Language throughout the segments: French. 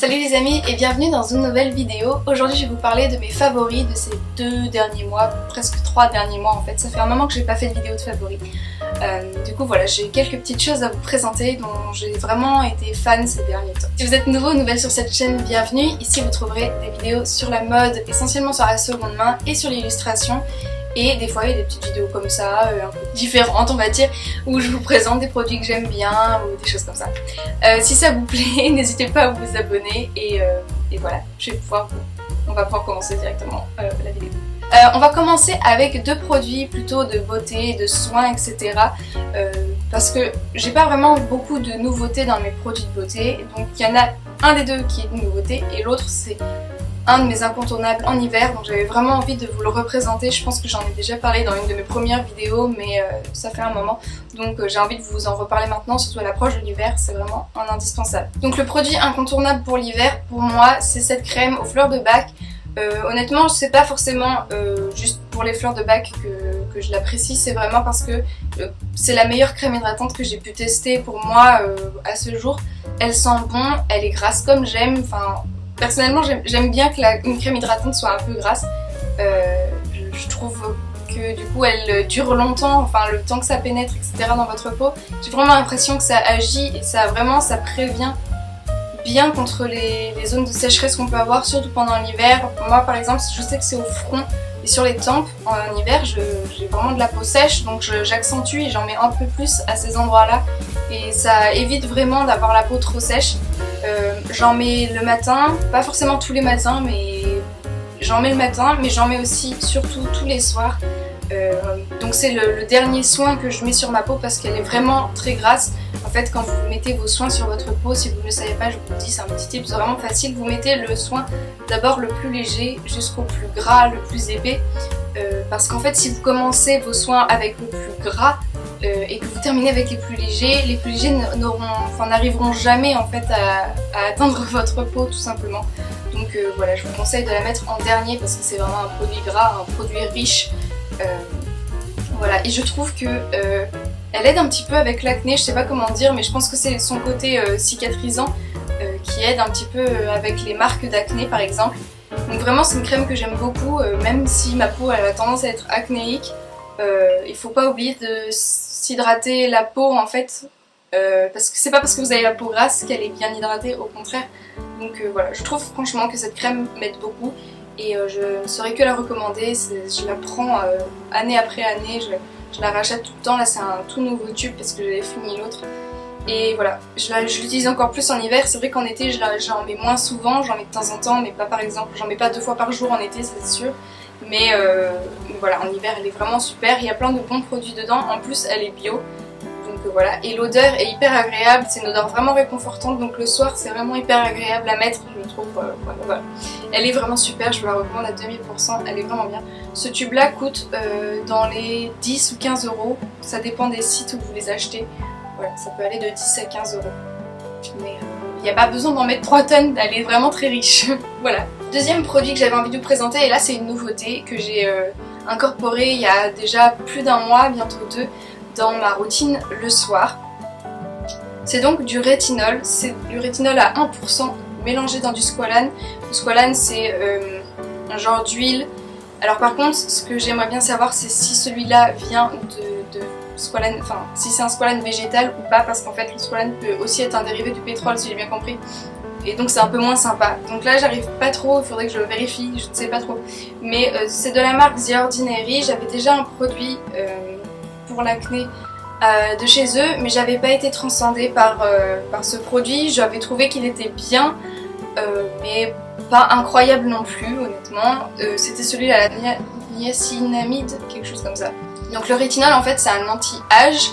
Salut les amis et bienvenue dans une nouvelle vidéo. Aujourd'hui je vais vous parler de mes favoris de ces 2 derniers mois, presque 3 derniers mois en fait. Ça fait un moment que j'ai pas fait de vidéo de favoris. Du coup voilà, j'ai quelques petites choses à vous présenter dont j'ai vraiment été fan ces derniers temps. Si vous êtes nouveau ou nouvelle sur cette chaîne, bienvenue. Ici vous trouverez des vidéos sur la mode, essentiellement sur la seconde main et sur l'illustration. Et des fois il y a des petites vidéos comme ça, un peu différentes on va dire, où je vous présente des produits que j'aime bien ou des choses comme ça. Si ça vous plaît, n'hésitez pas à vous abonner et voilà, on va pouvoir commencer directement la vidéo. On va commencer avec 2 produits plutôt de beauté, de soins, etc. Parce que j'ai pas vraiment beaucoup de nouveautés dans mes produits de beauté, donc il y en a un des 2 qui est une nouveauté et l'autre c'est un de mes incontournables en hiver, donc j'avais vraiment envie de vous le représenter. Je pense que j'en ai déjà parlé dans une de mes premières vidéos, mais ça fait un moment, donc j'ai envie de vous en reparler maintenant, surtout à l'approche de l'hiver, c'est vraiment un indispensable. Donc le produit incontournable pour l'hiver, pour moi, c'est cette crème aux fleurs de bac. Honnêtement, c'est pas forcément juste pour les fleurs de bac que je l'apprécie, c'est vraiment parce que c'est la meilleure crème hydratante que j'ai pu tester pour moi à ce jour. Elle sent bon, elle est grasse comme j'aime, enfin... Personnellement, j'aime bien que une crème hydratante soit un peu grasse. Je trouve que du coup elle dure longtemps, enfin le temps que ça pénètre, etc. dans votre peau. J'ai vraiment l'impression que ça agit et ça prévient bien contre les zones de sécheresse qu'on peut avoir, surtout pendant l'hiver. Moi par exemple, je sais que c'est au front et sur les tempes. En hiver, j'ai vraiment de la peau sèche, donc j'accentue et j'en mets un peu plus à ces endroits-là. Et ça évite vraiment d'avoir la peau trop sèche. J'en mets le matin, pas forcément tous les matins, mais j'en mets le matin, mais j'en mets aussi surtout tous les soirs. Donc c'est le dernier soin que je mets sur ma peau parce qu'elle est vraiment très grasse. En fait, quand vous mettez vos soins sur votre peau, si vous ne le savez pas, je vous le dis, c'est un petit tip vraiment facile. Vous mettez le soin d'abord le plus léger jusqu'au plus gras, le plus épais. Parce qu'en fait, si vous commencez vos soins avec le plus gras, et que vous terminez avec les plus légers n'arriveront jamais en fait à atteindre votre peau tout simplement. Donc voilà, je vous conseille de la mettre en dernier parce que c'est vraiment un produit gras, un produit riche. Voilà, et je trouve que elle aide un petit peu avec l'acné, je sais pas comment dire, mais je pense que c'est son côté cicatrisant qui aide un petit peu avec les marques d'acné par exemple. Donc vraiment c'est une crème que j'aime beaucoup, même si ma peau elle a tendance à être acnéique. Il faut pas oublier de s'hydrater la peau en fait, parce que c'est pas parce que vous avez la peau grasse qu'elle est bien hydratée, au contraire. Donc voilà, je trouve franchement que cette crème m'aide beaucoup et je ne saurais que la recommander. Je la prends année après année, je la rachète tout le temps. Là c'est un tout nouveau tube parce que j'avais fini l'autre. Et voilà, je l'utilise encore plus en hiver. C'est vrai qu'en été j'en mets moins souvent, j'en mets de temps en temps, mais pas par exemple, j'en mets pas 2 fois par jour en été, c'est sûr. Mais voilà, en hiver elle est vraiment super, il y a plein de bons produits dedans, en plus elle est bio, donc voilà. Et l'odeur est hyper agréable, c'est une odeur vraiment réconfortante, donc le soir c'est vraiment hyper agréable à mettre, je trouve, voilà. Elle est vraiment super, je vous la recommande à 2000%, elle est vraiment bien. Ce tube là coûte dans les 10 ou 15 euros, ça dépend des sites où vous les achetez, voilà, ça peut aller de 10 à 15 euros. Mais il n'y a pas besoin d'en mettre 3 tonnes, elle est vraiment très riche. Voilà. Deuxième produit que j'avais envie de vous présenter, et là c'est une nouveauté que j'ai incorporée il y a déjà plus d'1 mois, bientôt 2, dans ma routine le soir. C'est donc du rétinol, c'est du rétinol à 1% mélangé dans du squalane. Le squalane c'est un genre d'huile. Alors par contre, ce que j'aimerais bien savoir c'est si celui-là vient de squalane, enfin si c'est un squalane végétal ou pas, parce qu'en fait le squalane peut aussi être un dérivé du pétrole si j'ai bien compris. Et donc c'est un peu moins sympa. Donc là j'arrive pas trop, il faudrait que je vérifie, je ne sais pas trop. Mais c'est de la marque The Ordinary, j'avais déjà un produit pour l'acné de chez eux, mais j'avais pas été transcendée par ce produit. J'avais trouvé qu'il était bien, mais pas incroyable non plus honnêtement. C'était celui à la niacinamide, quelque chose comme ça. Donc le rétinol en fait c'est un anti-âge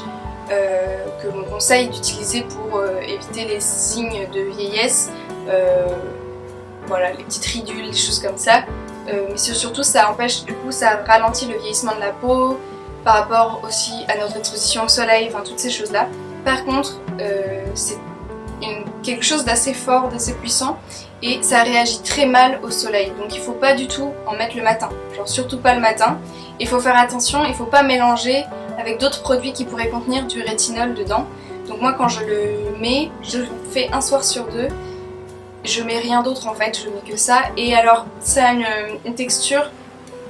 que l'on conseille d'utiliser pour éviter les signes de vieillesse, voilà, les petites ridules, des choses comme ça. Mais surtout ça empêche, du coup ça ralentit le vieillissement de la peau par rapport aussi à notre exposition au soleil, enfin toutes ces choses là. Par contre c'est quelque chose d'assez fort, d'assez puissant et ça réagit très mal au soleil, donc il faut pas du tout en mettre le matin, genre surtout pas le matin. Il faut faire attention, il faut pas mélanger avec d'autres produits qui pourraient contenir du rétinol dedans. Donc moi quand je le mets, je le fais un soir sur 2 je mets rien d'autre en fait, je mets que ça. Et alors ça a une texture,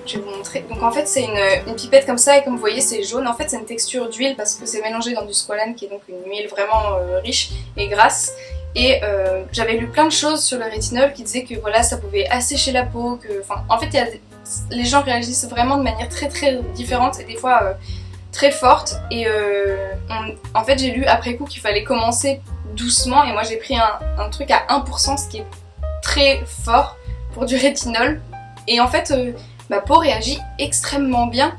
je vais vous montrer. Donc en fait c'est une pipette comme ça et comme vous voyez c'est jaune. En fait c'est une texture d'huile parce que c'est mélangé dans du squalane qui est donc une huile vraiment riche et grasse. Et j'avais lu plein de choses sur le rétinol qui disaient que voilà ça pouvait assécher la peau, que, enfin, en fait les gens réagissent vraiment de manière très différente et des fois très forte. Et en fait j'ai lu après coup qu'il fallait commencer doucement et moi j'ai pris un truc à 1%, ce qui est très fort pour du rétinol. Et en fait ma peau réagit extrêmement bien.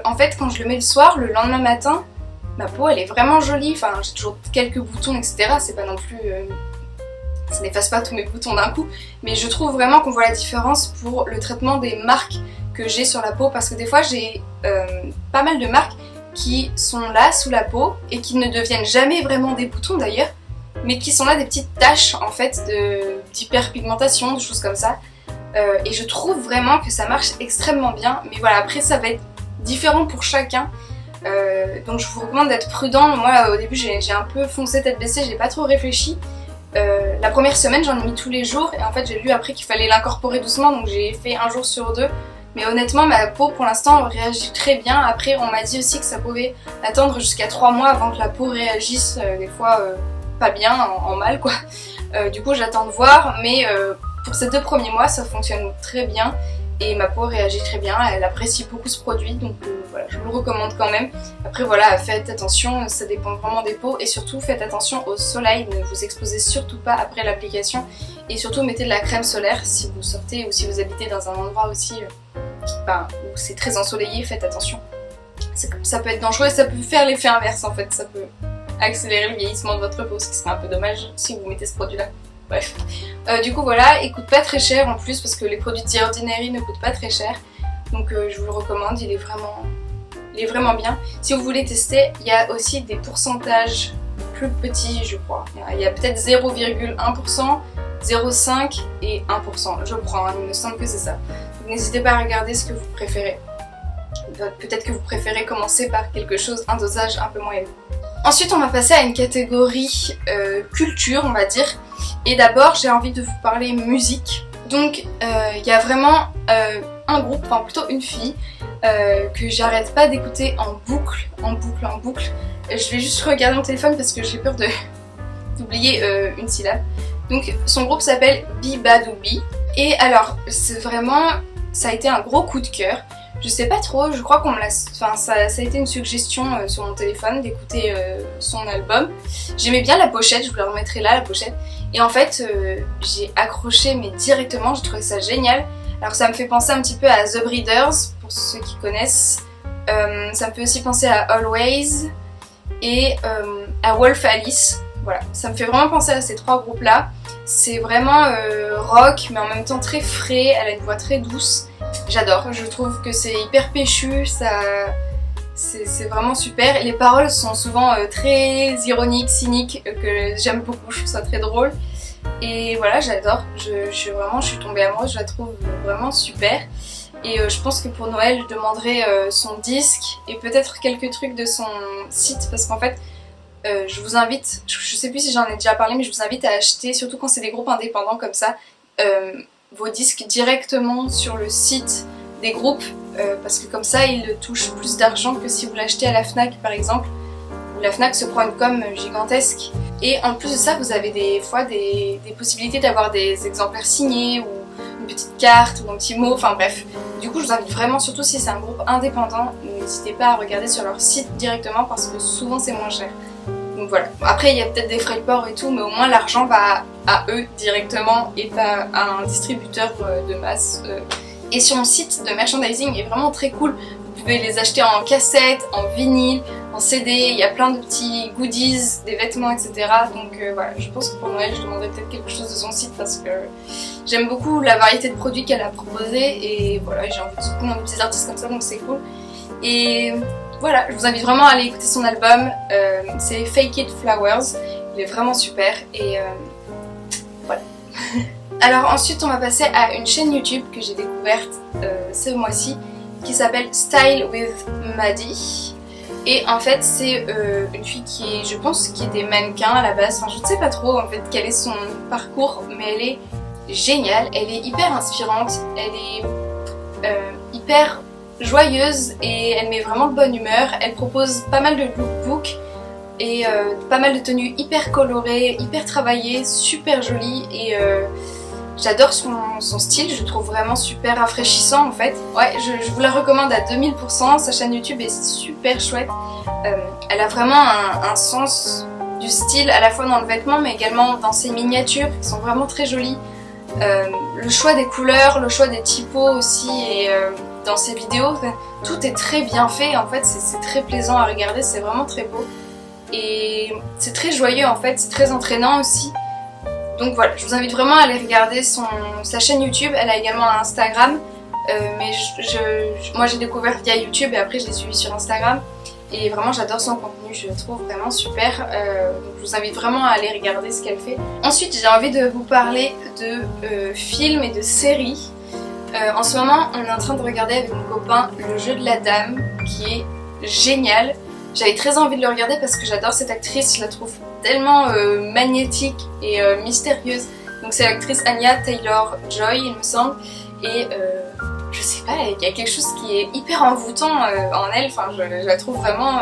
En fait quand je le mets le soir, le lendemain matin, ma peau elle est vraiment jolie, enfin j'ai toujours quelques boutons etc, c'est pas non plus... ça n'efface pas tous mes boutons d'un coup, mais je trouve vraiment qu'on voit la différence pour le traitement des marques que j'ai sur la peau, parce que des fois j'ai pas mal de marques qui sont là sous la peau et qui ne deviennent jamais vraiment des boutons d'ailleurs, mais qui sont là des petites taches en fait d'hyperpigmentation, de choses comme ça. Et je trouve vraiment que ça marche extrêmement bien, mais voilà, après ça va être différent pour chacun. Donc je vous recommande d'être prudent. Moi au début j'ai un peu foncé tête baissée, j'ai pas trop réfléchi. La première semaine j'en ai mis tous les jours et en fait j'ai lu après qu'il fallait l'incorporer doucement, donc j'ai fait un jour sur deux. Mais honnêtement ma peau pour l'instant réagit très bien. Après on m'a dit aussi que ça pouvait attendre jusqu'à 3 mois avant que la peau réagisse, des fois pas bien, en mal quoi. Du coup j'attends de voir, mais pour ces 2 premiers mois ça fonctionne très bien. Et ma peau réagit très bien, elle apprécie beaucoup ce produit, donc voilà, je vous le recommande quand même. Après voilà, faites attention, ça dépend vraiment des peaux, et surtout faites attention au soleil, ne vous exposez surtout pas après l'application, et surtout mettez de la crème solaire si vous sortez ou si vous habitez dans un endroit aussi où c'est très ensoleillé, faites attention. Ça peut être dangereux et ça peut faire l'effet inverse en fait, ça peut accélérer le vieillissement de votre peau, ce qui serait un peu dommage si vous mettez ce produit là. Bref, du coup voilà, il coûte pas très cher en plus parce que les produits The Ordinary ne coûtent pas très cher, donc je vous le recommande, il est vraiment bien. Si vous voulez tester, il y a aussi des pourcentages plus petits je crois, il y a peut-être 0,1%, 0,5 et 1% je crois, il me semble que c'est ça. Donc n'hésitez pas à regarder ce que vous préférez. Peut-être que vous préférez commencer par quelque chose, un dosage un peu moins élevé. Ensuite on va passer à une catégorie culture on va dire. Et d'abord j'ai envie de vous parler musique. Donc il y a vraiment un groupe, enfin plutôt une fille que j'arrête pas d'écouter en boucle. Je vais juste regarder mon téléphone parce que j'ai peur d'oublier une syllabe. Donc son groupe s'appelle Bibadoubi. Et alors c'est vraiment, ça a été un gros coup de cœur. Je sais pas trop, je crois qu'on me l'a... Enfin, ça a été une suggestion sur mon téléphone d'écouter son album. J'aimais bien la pochette, je vous la remettrai là, la pochette. Et en fait, j'ai accroché, mais directement, j'ai trouvé ça génial. Alors ça me fait penser un petit peu à The Breeders, pour ceux qui connaissent. Ça me fait aussi penser à Always et à Wolf Alice. Voilà, ça me fait vraiment penser à ces 3 groupes-là. C'est vraiment rock, mais en même temps très frais, elle a une voix très douce. J'adore, je trouve que c'est hyper péchu, c'est vraiment super. Et les paroles sont souvent très ironiques, cyniques, que j'aime beaucoup, je trouve ça très drôle. Et voilà, j'adore, je suis tombée amoureuse, je la trouve vraiment super. Et je pense que pour Noël, je demanderai son disque et peut-être quelques trucs de son site, parce qu'en fait, je vous invite, je sais plus si j'en ai déjà parlé, mais je vous invite à acheter, surtout quand c'est des groupes indépendants comme ça, vos disques directement sur le site des groupes, parce que comme ça ils touchent plus d'argent que si vous l'achetez à la Fnac par exemple, où la Fnac se prend une com gigantesque. Et en plus de ça, vous avez des fois des possibilités d'avoir des exemplaires signés ou une petite carte ou un petit mot, enfin bref. Du coup je vous invite vraiment, surtout si c'est un groupe indépendant, n'hésitez pas à regarder sur leur site directement parce que souvent c'est moins cher. Donc voilà. Après il y a peut-être des frais de port et tout, mais au moins l'argent va à eux directement et pas à un distributeur de masse. Et sur le site de merchandising est vraiment très cool. Vous pouvez les acheter en cassette, en vinyle, en CD, il y a plein de petits goodies, des vêtements, etc. Donc voilà, je pense que pour Noël je demanderai peut-être quelque chose de son site parce que j'aime beaucoup la variété de produits qu'elle a proposé et voilà, j'ai envie de soutenir des petits artistes comme ça, donc c'est cool. Et voilà, je vous invite vraiment à aller écouter son album, c'est Fake It Flowers, il est vraiment super et voilà. Alors ensuite on va passer à une chaîne YouTube que j'ai découverte ce mois-ci qui s'appelle Style with Maddie. Et en fait c'est une fille qui est, je pense, qui était mannequin à la base, enfin je ne sais pas trop en fait quel est son parcours, mais elle est géniale, elle est hyper inspirante, elle est hyper joyeuse et elle met vraiment de bonne humeur. Elle propose pas mal de lookbooks et pas mal de tenues hyper colorées, hyper travaillées, super jolies et j'adore son style, je le trouve vraiment super rafraîchissant en fait. Ouais, je vous la recommande à 2000%, sa chaîne YouTube est super chouette. Elle a vraiment un sens du style à la fois dans le vêtement mais également dans ses miniatures qui sont vraiment très jolies. Le choix des couleurs, le choix des typos aussi et dans ses vidéos, tout est très bien fait en fait, c'est très plaisant à regarder, c'est vraiment très beau. Et c'est très joyeux en fait, c'est très entraînant aussi. Donc voilà, je vous invite vraiment à aller regarder sa chaîne YouTube. Elle a également un Instagram, mais moi j'ai découvert via YouTube et après je l'ai suivi sur Instagram. Et vraiment j'adore son contenu, je le trouve vraiment super. Donc je vous invite vraiment à aller regarder ce qu'elle fait. Ensuite j'ai envie de vous parler de films et de séries. En ce moment on est en train de regarder avec mon copain Le Jeu de la Dame qui est génial. J'avais très envie de le regarder parce que j'adore cette actrice, je la trouve tellement magnétique et mystérieuse. Donc c'est l'actrice Anya Taylor-Joy il me semble et je sais pas, il y a quelque chose qui est hyper envoûtant en elle, enfin je la trouve vraiment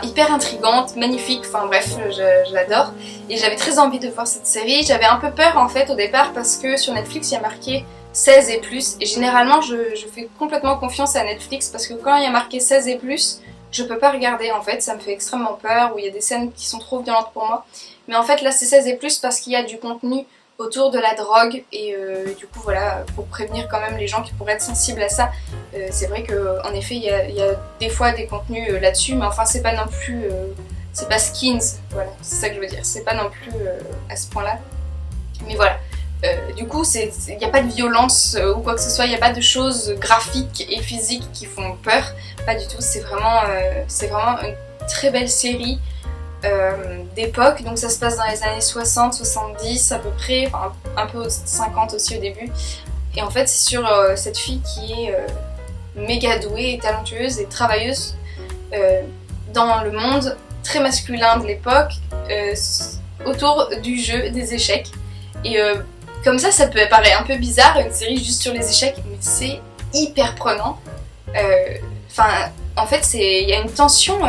hyper intrigante, magnifique, enfin bref je l'adore. Et j'avais très envie de voir cette série, j'avais un peu peur en fait au départ parce que sur Netflix il y a marqué 16 et plus et généralement je fais complètement confiance à Netflix parce que quand il y a marqué 16 et plus je peux pas regarder en fait, ça me fait extrêmement peur ou il y a des scènes qui sont trop violentes pour moi. Mais en fait là c'est 16 et plus parce qu'il y a du contenu autour de la drogue et du coup voilà, pour prévenir quand même les gens qui pourraient être sensibles à ça. C'est vrai qu'en effet il y a des fois des contenus là-dessus mais enfin c'est pas non plus c'est pas skins, voilà, c'est ça que je veux dire, c'est pas non plus à ce point là. Mais voilà. Du coup, il n'y a pas de violence ou quoi que ce soit, il n'y a pas de choses graphiques et physiques qui font peur, pas du tout, c'est vraiment une très belle série d'époque, donc ça se passe dans les années 60, 70 à peu près, enfin un peu 50 aussi au début, et en fait c'est sur cette fille qui est méga douée et talentueuse et travailleuse dans le monde très masculin de l'époque, autour du jeu des échecs, et comme ça peut paraître un peu bizarre, une série juste sur les échecs, mais c'est hyper prenant. En fait, il y a une tension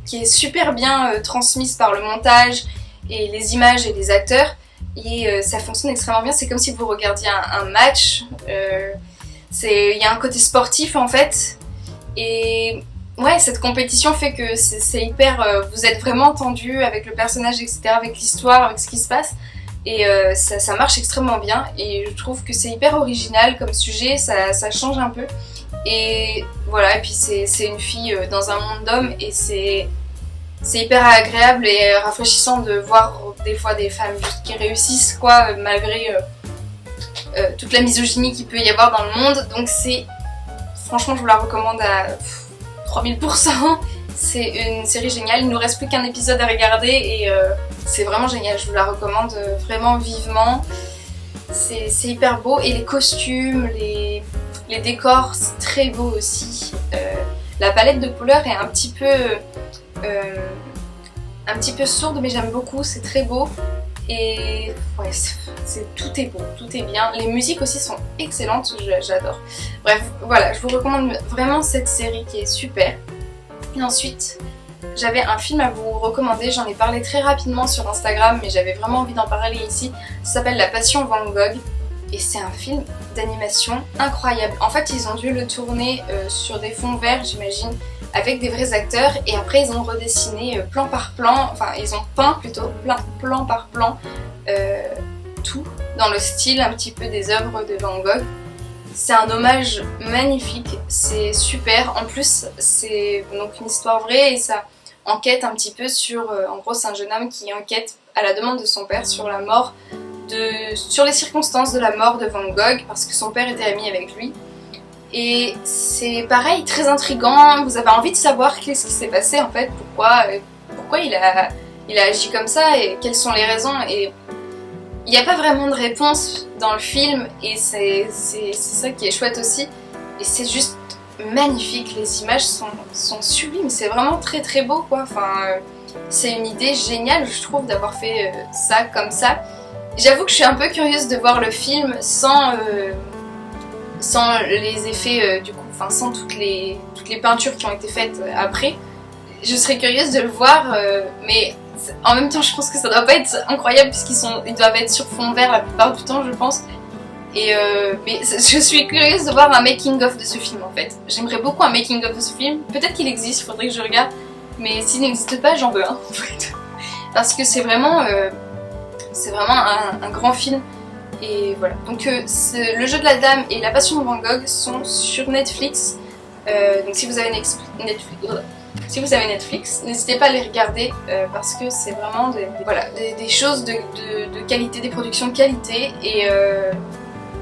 qui est super bien transmise par le montage et les images et les acteurs. Et ça fonctionne extrêmement bien, c'est comme si vous regardiez un match. Il y a un côté sportif en fait. Et ouais, cette compétition fait que c'est hyper... vous êtes vraiment tendu avec le personnage, etc., avec l'histoire, avec ce qui se passe. Et ça marche extrêmement bien et je trouve que c'est hyper original comme sujet, ça change un peu. Et voilà, et puis c'est une fille dans un monde d'hommes et c'est hyper agréable et rafraîchissant de voir des fois des femmes juste qui réussissent quoi, malgré toute la misogynie qu'il peut y avoir dans le monde. Donc franchement je vous la recommande à 3000%. C'est une série géniale, il ne nous reste plus qu'un épisode à regarder et c'est vraiment génial, je vous la recommande vraiment vivement. C'est hyper beau et les costumes, les décors, c'est très beau aussi. La palette de couleurs est un petit peu sourde mais j'aime beaucoup, c'est très beau. Et ouais, tout est beau, tout est bien. Les musiques aussi sont excellentes, j'adore. Bref, voilà, je vous recommande vraiment cette série qui est super. Et ensuite, j'avais un film à vous recommander, j'en ai parlé très rapidement sur Instagram, mais j'avais vraiment envie d'en parler ici. Ça s'appelle La Passion Van Gogh, et c'est un film d'animation incroyable. En fait, ils ont dû le tourner sur des fonds verts, j'imagine, avec des vrais acteurs, et après ils ont redessiné plan par plan, enfin ils ont peint plutôt plan par plan, tout dans le style un petit peu des œuvres de Van Gogh. C'est un hommage magnifique, c'est super. En plus, c'est donc une histoire vraie et ça enquête un petit peu sur... en gros, c'est un jeune homme qui enquête à la demande de son père sur sur les circonstances de la mort de Van Gogh parce que son père était ami avec lui. Et c'est pareil, très intriguant. Vous avez envie de savoir qu'est-ce qui s'est passé en fait, pourquoi il a agi comme ça et quelles sont les raisons. Et il n'y a pas vraiment de réponse dans le film et c'est ça qui est chouette aussi. Et c'est juste magnifique, les images sont sublimes, c'est vraiment très très beau quoi. Enfin, c'est une idée géniale je trouve d'avoir fait ça comme ça. J'avoue que je suis un peu curieuse de voir le film sans les effets du coup, enfin sans toutes les peintures qui ont été faites après. Je serais curieuse de le voir, mais en même temps je pense que ça doit pas être incroyable puisqu'ils doivent être sur fond vert la plupart du temps je pense. Mais je suis curieuse de voir un making of de ce film en fait. J'aimerais beaucoup un making of de ce film. Peut-être qu'il existe, il faudrait que je regarde. Mais s'il n'existe pas, j'en veux un en fait. Parce que c'est vraiment un grand film. Et voilà. Donc Le Jeu de la Dame et La Passion de Van Gogh sont sur Netflix. Donc si vous avez Netflix, n'hésitez pas à les regarder parce que c'est vraiment des choses de qualité, des productions de qualité et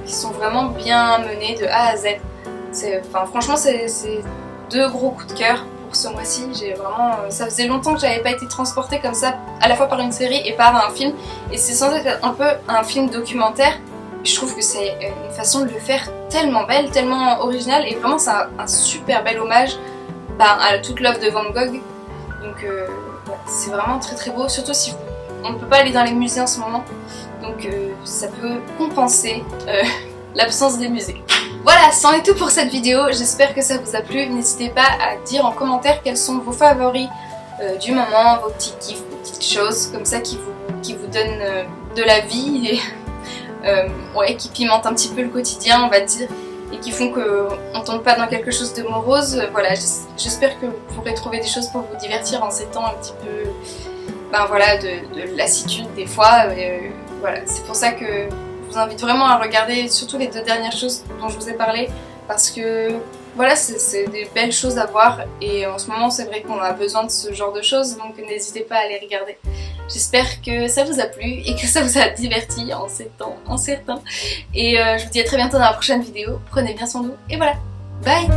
qui sont vraiment bien menées de A à Z. Franchement, c'est deux gros coups de cœur pour ce mois-ci. Ça faisait longtemps que j'avais pas été transportée comme ça, à la fois par une série et par un film. Et c'est censé être un peu un film documentaire. Je trouve que c'est une façon de le faire tellement belle, tellement originale. Et vraiment, c'est un super bel hommage à toute l'œuvre de Van Gogh. Donc, c'est vraiment très très beau. Surtout si on ne peut pas aller dans les musées en ce moment. Donc ça peut compenser l'absence des musées. Voilà, c'en est tout pour cette vidéo. J'espère que ça vous a plu. N'hésitez pas à dire en commentaire quels sont vos favoris du moment, vos petits kiffs, vos petites choses comme ça qui vous donnent de la vie et qui pimentent un petit peu le quotidien, on va dire, et qui font qu'on ne tombe pas dans quelque chose de morose. Voilà, j'espère que vous pourrez trouver des choses pour vous divertir en ces temps un petit peu de lassitude des fois. Voilà, c'est pour ça que je vous invite vraiment à regarder surtout les 2 dernières choses dont je vous ai parlé parce que voilà, c'est des belles choses à voir et en ce moment c'est vrai qu'on a besoin de ce genre de choses donc n'hésitez pas à les regarder. J'espère que ça vous a plu et que ça vous a diverti en ces temps incertains et je vous dis à très bientôt dans la prochaine vidéo. Prenez bien soin de vous et voilà, bye!